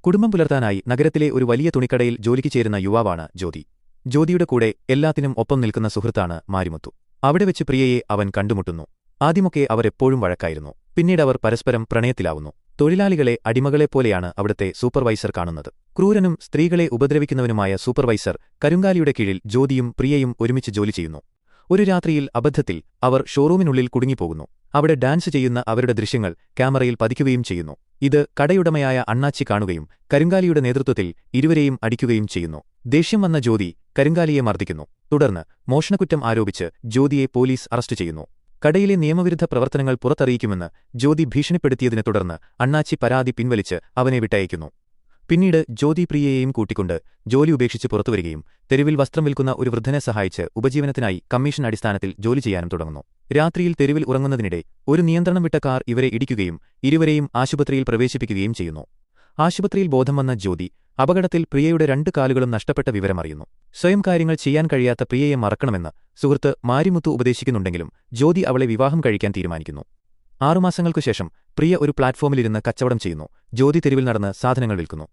കുടുംബം പുലർത്താനായി നഗരത്തിലെ ഒരു വലിയ തുണിക്കടയിൽ ജോലിക്ക് ചേരുന്ന യുവാവാണ് ജ്യോതി. ജ്യോതിയുടെ കൂടെ എല്ലാത്തിനും ഒപ്പം നിൽക്കുന്ന സുഹൃത്താണ് മാരിമുത്തു. അവിടെ വെച്ച് പ്രിയയെ അവൻ കണ്ടുമുട്ടുന്നു. ആദ്യമൊക്കെ അവർ എപ്പോഴും വഴക്കായിരുന്നു. പിന്നീടവർ പരസ്പരം പ്രണയത്തിലാവുന്നു. തൊഴിലാളികളെ അടിമകളെപ്പോലെയാണ് അവിടുത്തെ സൂപ്പർവൈസർ കാണുന്നത്. ക്രൂരനും സ്ത്രീകളെ ഉപദ്രവിക്കുന്നവനുമായ സൂപ്പർവൈസർ കരുങ്കാലിയുടെ കീഴിൽ ജ്യോതിയും പ്രിയയും ഒരുമിച്ച് ജോലി ചെയ്യുന്നു. ഒരു രാത്രിയിൽ അബദ്ധത്തിൽ അവർ ഷോറൂമിനുള്ളിൽ കുടുങ്ങിപ്പോകുന്നു. അവിടെ ഡാൻസ് ചെയ്യുന്ന അവരുടെ ദൃശ്യങ്ങൾ ക്യാമറയിൽ പതിക്കുകയും ചെയ്യുന്നു. ഇത് കടയുടമയായ അണ്ണാച്ചി കാണുകയും കരുങ്കാലിയുടെ നേതൃത്വത്തിൽ ഇരുവരെയും അടിക്കുകയും ചെയ്യുന്നു. ദേഷ്യം വന്ന ജ്യോതി കരുങ്കാലിയെ മർദ്ദിക്കുന്നു. തുടർന്ന് മോഷണക്കുറ്റം ആരോപിച്ച് ജ്യോതിയെ പോലീസ് അറസ്റ്റ് ചെയ്യുന്നു. കടയിലെ നിയമവിരുദ്ധ പ്രവർത്തനങ്ങൾ പുറത്തറിയിക്കുമെന്ന് ജ്യോതി ഭീഷണിപ്പെടുത്തിയതിനെ തുടർന്ന് അണ്ണാച്ചി പരാതി പിൻവലിച്ച് അവനെ വിട്ടയക്കുന്നു. പിന്നീട് ജ്യോതി പ്രിയയെയും കൂട്ടിക്കൊണ്ട് ജോലി ഉപേക്ഷിച്ച് പുറത്തുവരികയും തെരുവിൽ വസ്ത്രം വിൽക്കുന്ന ഒരു വൃദ്ധനെ സഹായിച്ച് ഉപജീവനത്തിനായി കമ്മീഷൻ അടിസ്ഥാനത്തിൽ ജോലി ചെയ്യാനും തുടങ്ങുന്നു. രാത്രിയിൽ തെരുവിൽ ഉറങ്ങുന്നതിനിടെ ഒരു നിയന്ത്രണം വിട്ട കാർ ഇവരെ ഇടിക്കുകയും ഇരുവരെയും ആശുപത്രിയിൽ പ്രവേശിപ്പിക്കുകയും ചെയ്യുന്നു. ആശുപത്രിയിൽ ബോധം വന്ന ജ്യോതി അപകടത്തിൽ പ്രിയയുടെ 2 കാലുകളും നഷ്ടപ്പെട്ട വിവരമറിയുന്നു. സ്വയം കാര്യങ്ങൾ ചെയ്യാൻ കഴിയാത്ത പ്രിയയെ മറക്കണമെന്ന് സുഹൃത്ത് മാരിമുത്തു ഉപദേശിക്കുന്നുണ്ടെങ്കിലും ജ്യോതി അവളെ വിവാഹം കഴിക്കാൻ തീരുമാനിക്കുന്നു. 6 മാസങ്ങൾക്കുശേഷം പ്രിയ ഒരു പ്ലാറ്റ്ഫോമിലിരുന്ന് കച്ചവടം ചെയ്യുന്നു. ജ്യോതി തെരുവിൽ നടന്ന് സാധനങ്ങൾ വിൽക്കുന്നു.